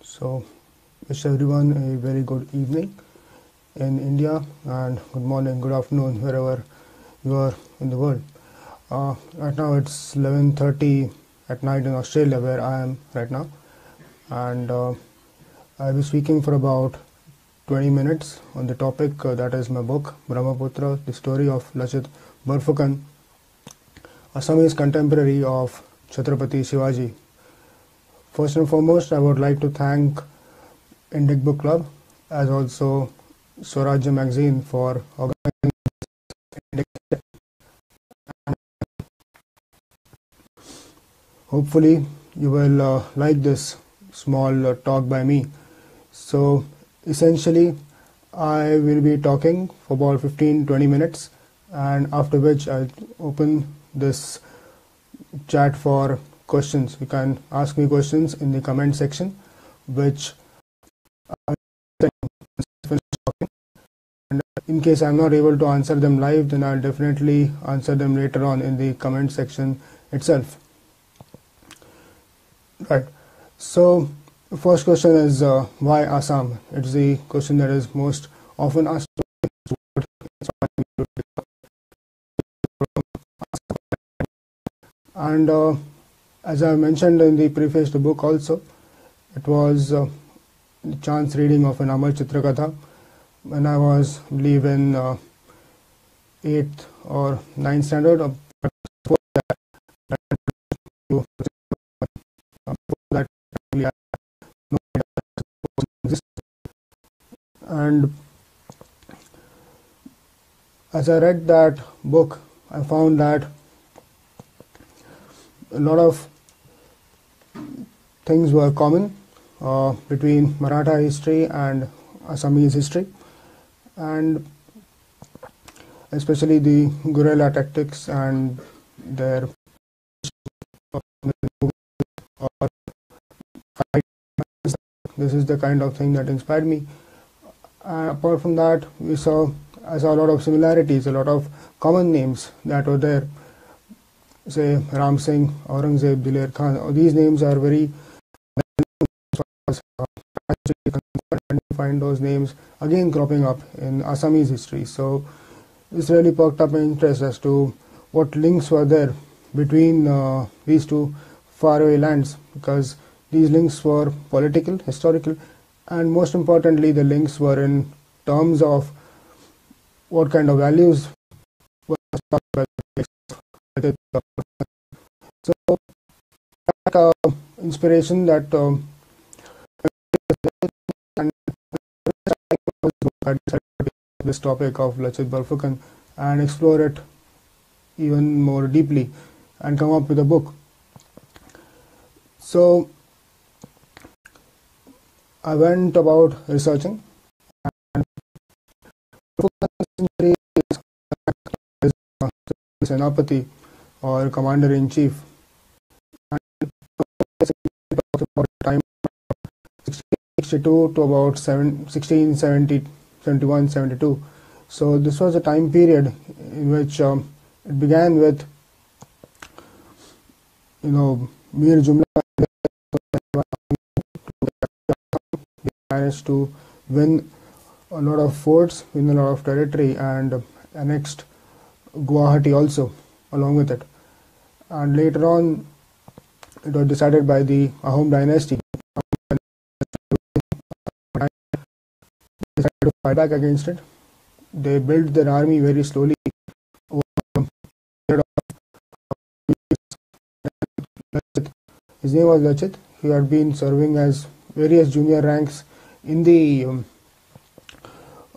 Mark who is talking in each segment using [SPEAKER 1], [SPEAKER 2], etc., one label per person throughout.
[SPEAKER 1] So, wish everyone a very good evening in India and good morning, good afternoon, wherever you are in the world. Right now it's 11:30 at night in Australia, where I am right now, and I'll be speaking for about 20 minutes on the topic that is my book, Brahmaputra, the story of Lachit Borphukan, Assamese contemporary of Chhatrapati Shivaji. First and foremost, I would like to thank Indic Book Club, as also Swarajya magazine for organizing Indic. Hopefully, you will like this small talk by me. So, essentially, I will be talking for about 15-20 minutes, and after which I'll open this chat for questions. You can ask me questions in the comment section, which I will finish talking. And in case I'm not able to answer them live, then I'll definitely answer them later on in the comment section itself. Right. So, the first question is why Assam? It's the question that is most often asked. And as I mentioned in the preface to the book also, it was the chance reading of an Amar Chitrakatha when I was, I believe, in 8th or 9th standard. Before that, and as I read that book, I found that a lot of things were common between Maratha history and Assamese history, and especially the guerrilla tactics and their this is the kind of thing that inspired me. Apart from that, I saw a lot of similarities, a lot of common names that were there. Say Ram Singh, Aurangzeb, Diler Khan. These names are very. And find those names again cropping up in Assamese history. So this really perked up my interest as to what links were there between these two faraway lands, because these links were political, historical, and most importantly, the links were in terms of what kind of values were so that inspiration that I decided to take this topic of Lachit Borphukan and explore it even more deeply and come up with a book. So I went about researching, and Senapati or Commander-in-Chief, and about time 1662 to about 1670. 71, 72. So this was a time period in which it began with, Mir Jumla managed to win a lot of forts, win a lot of territory, and annexed Guwahati also along with it. And later on, it was decided by the Ahom dynasty decided to fight back against it. They built their army very slowly over a period of. His name was Lachit. He had been serving as various junior ranks in the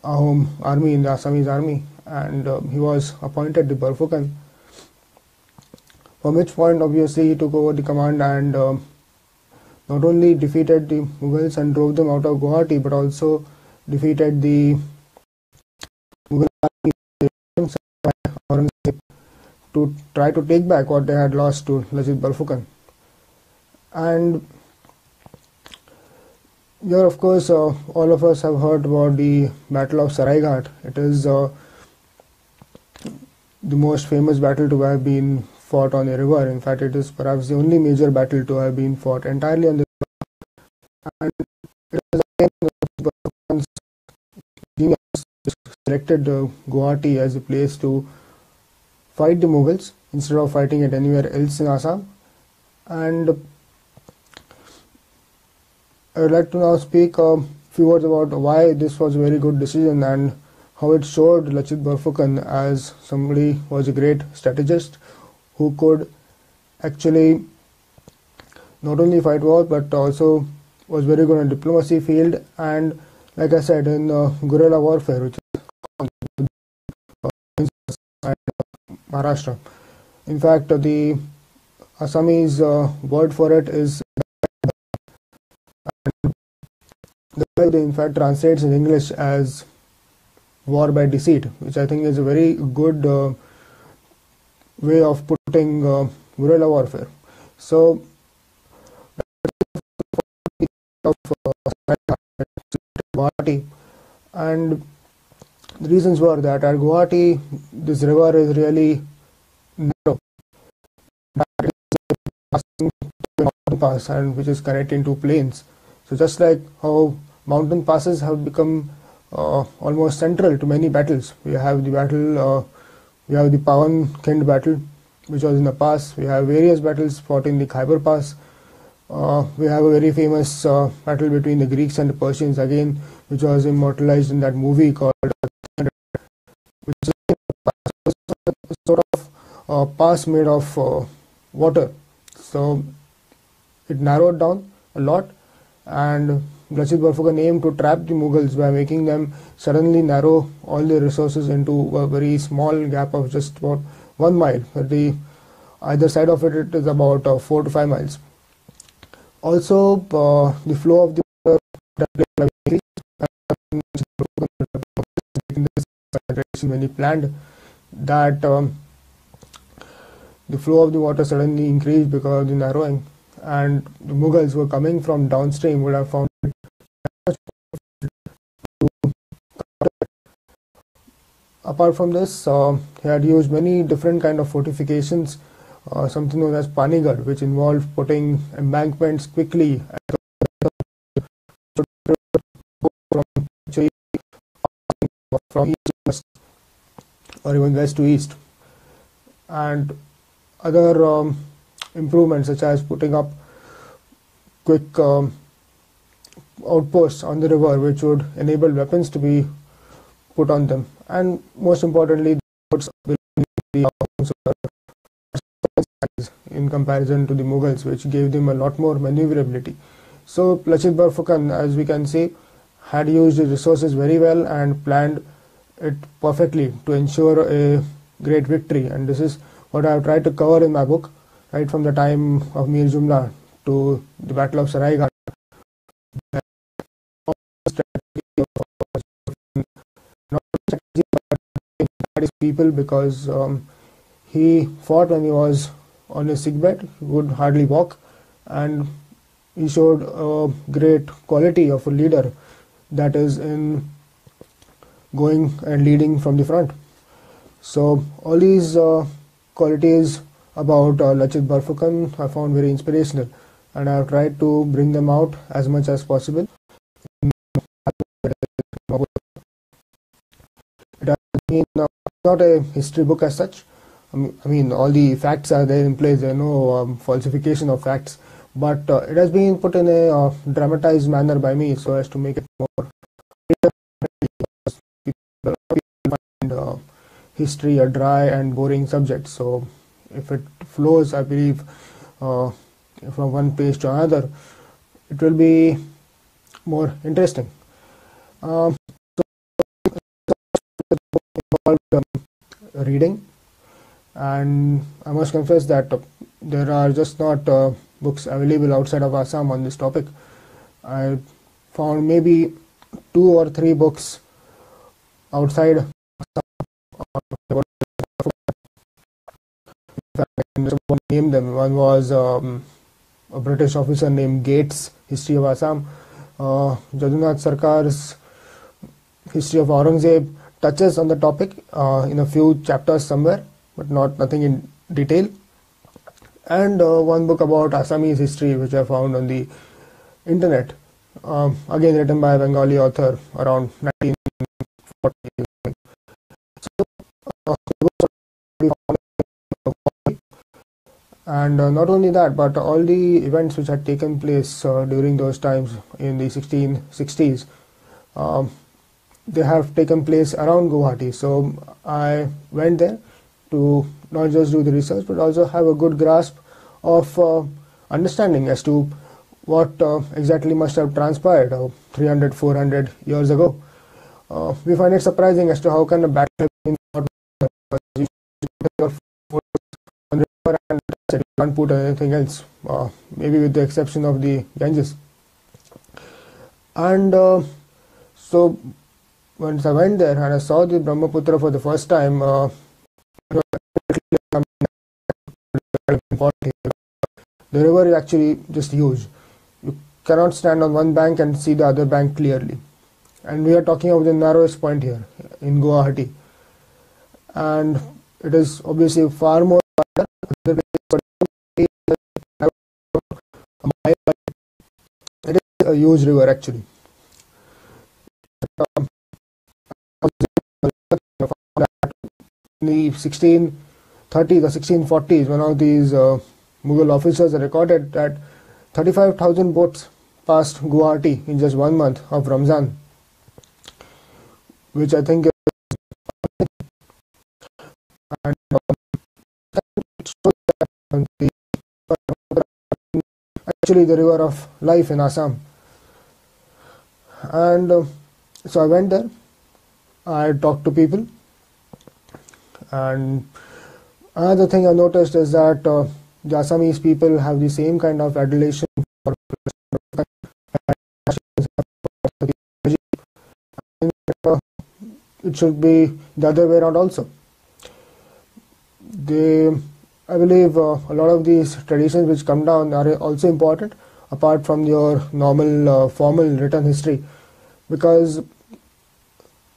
[SPEAKER 1] Ahom army, in the Assamese army, and he was appointed the Borphukan, from which point obviously he took over the command and not only defeated the Mughals and drove them out of Guwahati, but also defeated the Mughal army to try to take back what they had lost to Lachit Borphukan. And here, of course, all of us have heard about the Battle of Saraighat. It is the most famous battle to have been fought on a river. In fact, it is perhaps the only major battle to have been fought entirely on the river. And selected Guwahati as a place to fight the Mughals instead of fighting it anywhere else in Assam. And I would like to now speak a few words about why this was a very good decision and how it showed Lachit Borphukan as somebody who was a great strategist who could actually not only fight war but also was very good in diplomacy field and, like I said, in guerrilla warfare, which is Maharashtra. In fact, the Assamese word for it is, in fact, translates in English as war by deceit, which I think is a very good way of putting guerrilla warfare. So, Guwahati, and the reasons were that at Guwahati, this river is really narrow, mountain pass, and which is connecting two plains. So just like how mountain passes have become almost central to many battles, we have the battle, we have the Pawan Khind battle, which was in the pass. We have various battles fought in the Khyber Pass. We have a very famous battle between the Greeks and the Persians again, which was immortalized in that movie called, which is sort of a pass made of water. So it narrowed down a lot, and Lachit Borphukan aimed to trap the Mughals by making them suddenly narrow all their resources into a very small gap of just about 1 mile. The either side of it is about 4 to 5 miles. Also, the flow of the water when he planned that the flow of the water suddenly increased because of the narrowing, and the Mughals who were coming from downstream would have found it apart from this, he had used many different kind of fortifications, something known as Panigad, which involved putting embankments quickly from east to west or even west to east, and other improvements such as putting up quick outposts on the river which would enable weapons to be put on them, and most importantly in comparison to the Mughals, which gave them a lot more maneuverability. So Lachit Borphukan, as we can see, had used his resources very well and planned it perfectly to ensure a great victory, and this is what I have tried to cover in my book, right from the time of Mir Jumla to the Battle of Saraighat. People, because he fought when he was on his sickbed, he would hardly walk, and he showed a great quality of a leader, that is in going and leading from the front. So all these qualities about Lachit Borphukan I found very inspirational, and I have tried to bring them out as much as possible. It has been not a history book as such. I mean, all the facts are there in place. There are no falsification of facts, but it has been put in a dramatized manner by me so as to make it more. People find history a dry and boring subject. So if it flows, I believe, from one page to another, it will be more interesting. Reading, and I must confess that there are just not books available outside of Assam on this topic. I found maybe 2 or 3 books outside Assam. I name them. One was a British officer named Gates' History of Assam. Jadunath Sarkar's History of Aurangzeb touches on the topic in a few chapters somewhere, but nothing in detail. And one book about Assamese history, which I found on the internet, again written by a Bengali author around 1940. And not only that, but all the events which had taken place during those times in the 1660s, they have taken place around Guwahati. So I went there to not just do the research, but also have a good grasp of understanding as to what exactly must have transpired 300, 400 years ago. We find it surprising as to how can a battle have been fought on river and you can't put anything else, maybe with the exception of the Ganges. And so once I went there and I saw the Brahmaputra for the first time, the river is actually just huge. You cannot stand on one bank and see the other bank clearly. And we are talking about the narrowest point here in Guwahati. And it is obviously far more wider. It is a huge river actually. In the 1630s or 1640s, one of these Mughal officers recorded that 35,000 boats passed Guwahati in just 1 month of Ramzan, which I think is and it shows that actually the river of life in Assam. And so I went there, I talked to people, and another thing I noticed is that the Assamese people have the same kind of adulation for it should be the other way around also. I believe a lot of these traditions which come down are also important apart from your normal formal written history, because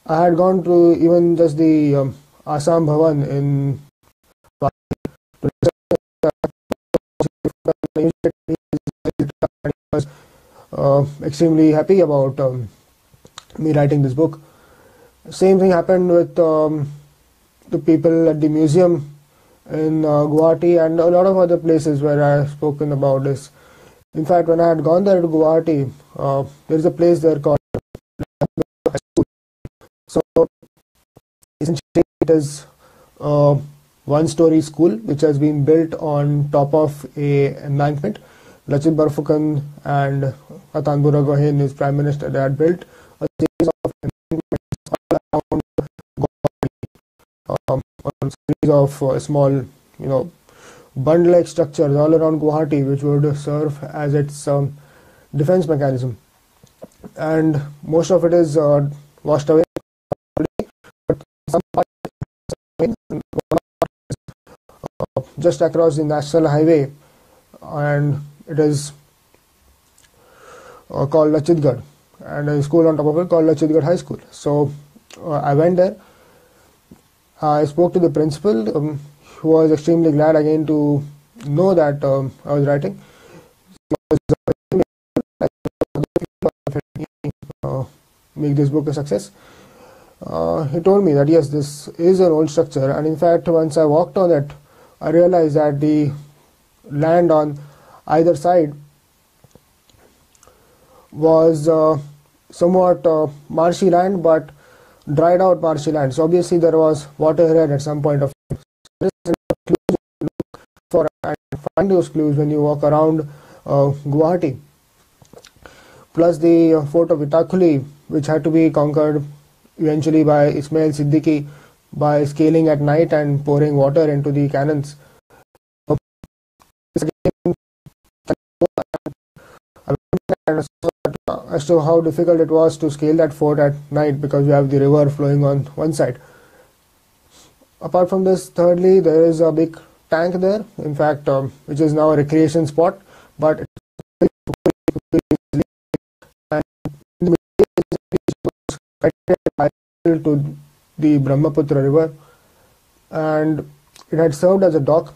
[SPEAKER 1] I had gone to even just the Assam Bhavan in was extremely happy about me writing this book. Same thing happened with the people at the museum in Guwahati and a lot of other places where I have spoken about this. In fact, when I had gone there to Guwahati, there is a place there called High School. So essentially it is a one-story school which has been built on top of a embankment. Lachit Barphukan and Atan Buragohin, his prime minister, they had built a series of embankments all around Guwahati, a series of small, bund-like structures all around Guwahati, which would serve as its defense mechanism. And most of it is washed away, but some part just across the national highway, and it is called Lachitgarh, and a school on top of it called Lachitgarh High School. So I went there. I spoke to the principal, who was extremely glad again to know that I was writing. Make this book a success. He told me that yes, this is an old structure, and in fact once I walked on it, I realized that the land on either side was somewhat marshy land, but dried out marshy land. So obviously there was water here at some point of time. So this is a clue to look for and find those clues when you walk around Guwahati. Plus the fort of Itakhuli, which had to be conquered eventually by Ismail Siddiqui by scaling at night and pouring water into the cannons. As to how difficult it was to scale that fort at night because you have the river flowing on one side. Apart from this, thirdly, there is a big tank there, in fact, which is now a recreation spot, but and in the to the Brahmaputra river, and it had served as a dock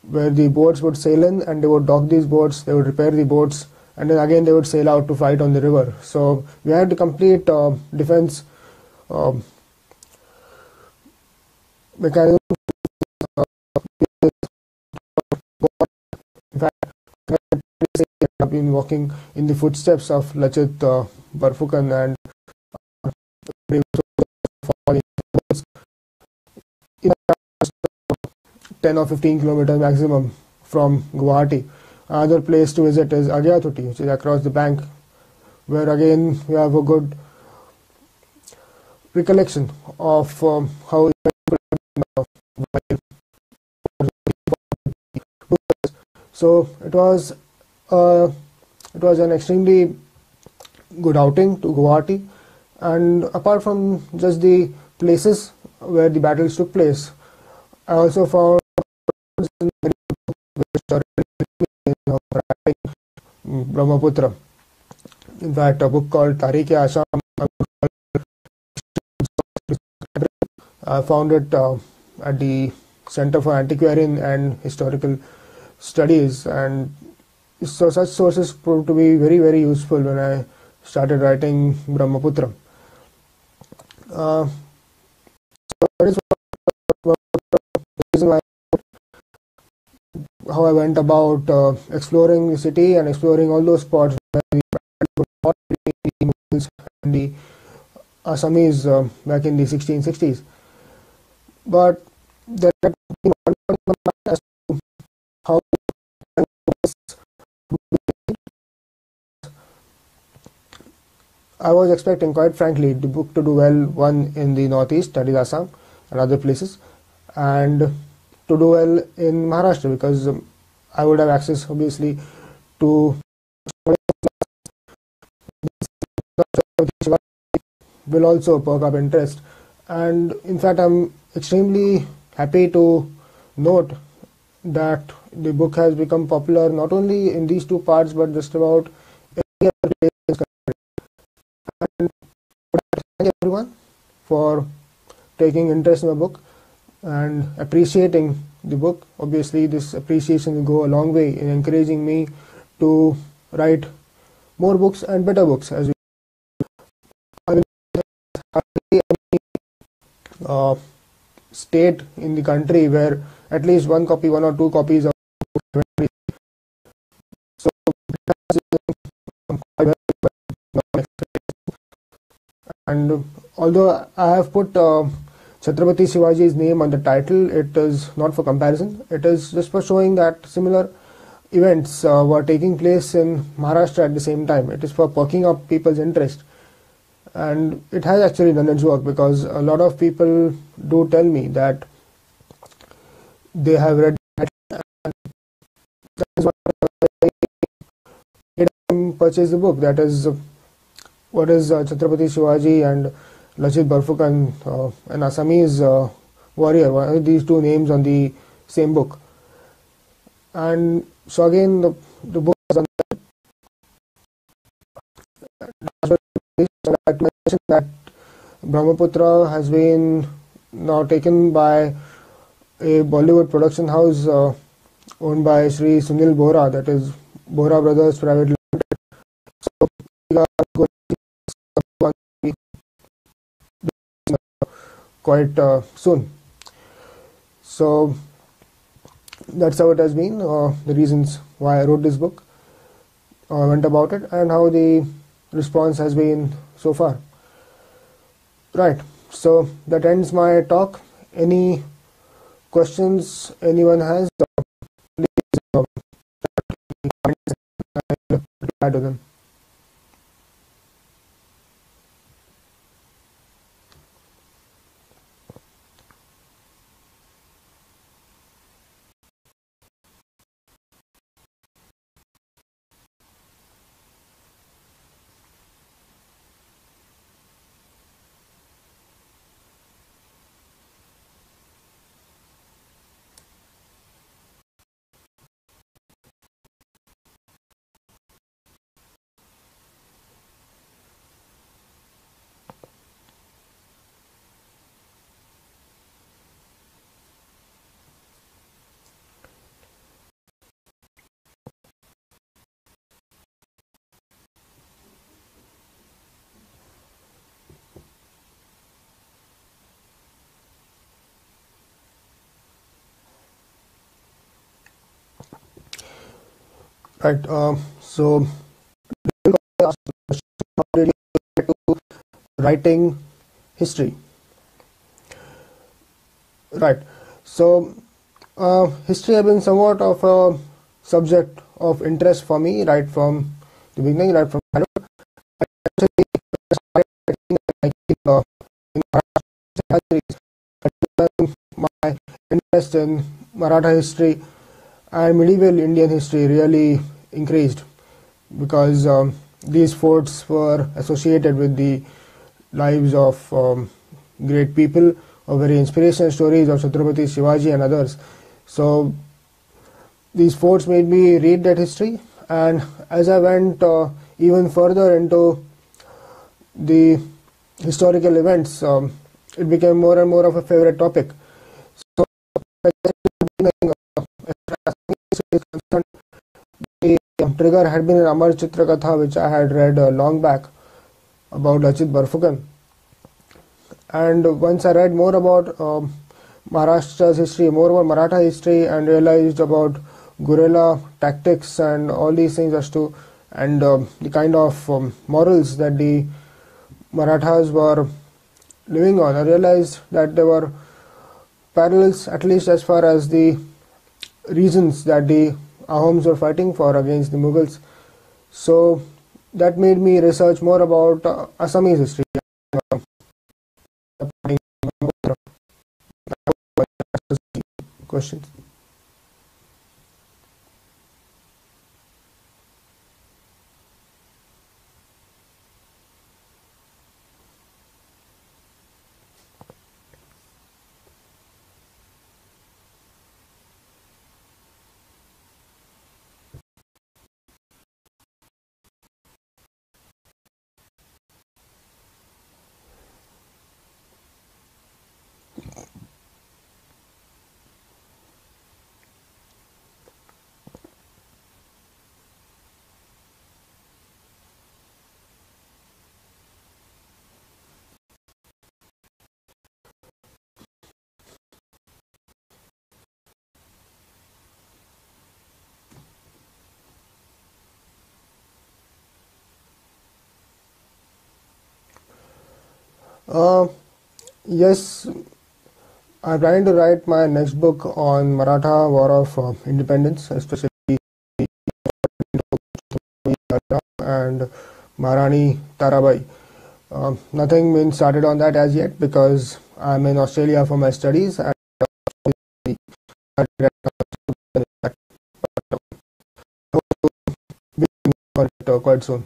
[SPEAKER 1] where the boats would sail in and they would dock these boats, they would repair the boats and then again they would sail out to fight on the river. So we had the complete defense mechanism. In fact, I've been walking in the footsteps of Lachit Barphukan and 10 or 15 kilometers maximum from Guwahati. Another place to visit is Agyatuti, which is across the bank, where again we have a good recollection of how so it was an extremely good outing to Guwahati, and apart from just the places where the battles took place, I also found Brahmaputra. In fact, a book called Tarikh-e-Asham, I found it at the Center for Antiquarian and Historical Studies, and so such sources proved to be very, very useful when I started writing Brahmaputra. So that is the reason why how I went about exploring the city and exploring all those spots where the Mughals and the Assamese back in the 1660s. But there had been one as to how I was expecting, quite frankly, the book to do well, one in the northeast, that is Assam, and other places, and to do well in Maharashtra, because I would have access, obviously, to will also perk up interest. And in fact, I'm extremely happy to note that the book has become popular not only in these two parts, but just about every other place. And thank everyone for taking interest in the book and appreciating the book. Obviously, this appreciation will go a long way in encouraging me to write more books and better books. As state in the country where at least one or two copies of so and although I have put Chhatrapati Shivaji's name on the title, it is not for comparison. It is just for showing that similar events were taking place in Maharashtra at the same time. It is for perking up people's interest. And it has actually done its work, because a lot of people do tell me that they have read and that is why I purchased the book. That is what is Chhatrapati Shivaji and Lachit Barphukan, an Assamese warrior, these two names on the same book. And so again, the book was on that Brahmaputra has been now taken by a Bollywood production house owned by Sri Sunil Bohra, that is Bohra Brothers Private Limited. So we are going to quite soon. So that's how it has been, the reasons why I wrote this book, went about it, and how the response has been so far. Right, so that ends my talk. Any questions anyone has, please reply to them. Right. So, how did you get to writing history? Right. So, history has been somewhat of a subject of interest for me right from the beginning, right from childhood. Actually, I started writing, in my interest in Maratha history and medieval Indian history really increased because these forts were associated with the lives of great people, or very inspirational stories of Chhatrapati Shivaji and others. So these forts made me read that history, and as I went even further into the historical events, it became more and more of a favorite topic. So, the trigger had been an Amar Chitra Katha which I had read long back about Lachit Barphukan. And once I read more about Maharashtra's history, more about Maratha history, and realized about guerrilla tactics and all these things as to, and the kind of morals that the Marathas were living on, I realized that there were parallels, at least as far as the reasons that the Ahoms were fighting for against the Mughals. So that made me research more about Assamese history. Questions? Uh, yes, I'm planning to write my next book on Maratha War of Independence, especially and Maharani Tarabai. Nothing been started on that as yet because I'm in Australia for my studies, and for it quite soon.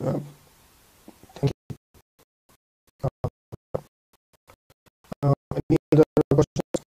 [SPEAKER 1] Uh, Thank you. Any other questions?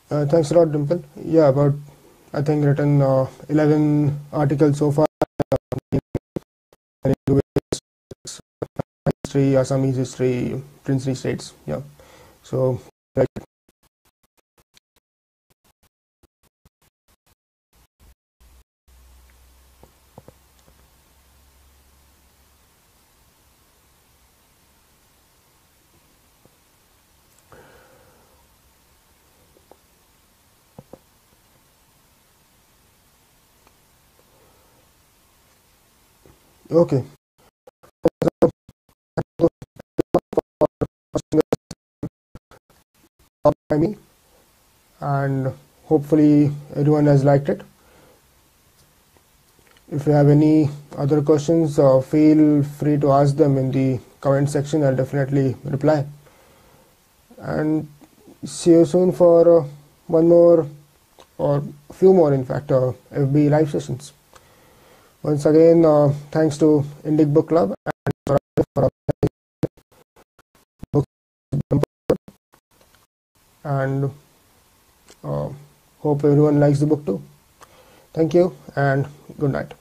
[SPEAKER 1] Thanks a lot, Dimple. Yeah, about I think written 11 articles so far into history, Assamese history, princely states. Yeah, so like, Okay. By me, and hopefully everyone has liked it. If you have any other questions, feel free to ask them in the comment section. I'll definitely reply. And see you soon for one more, or a few more in fact, FB live sessions. Once again, thanks to Indic Book Club and for books, and hope everyone likes the book too. Thank you and good night.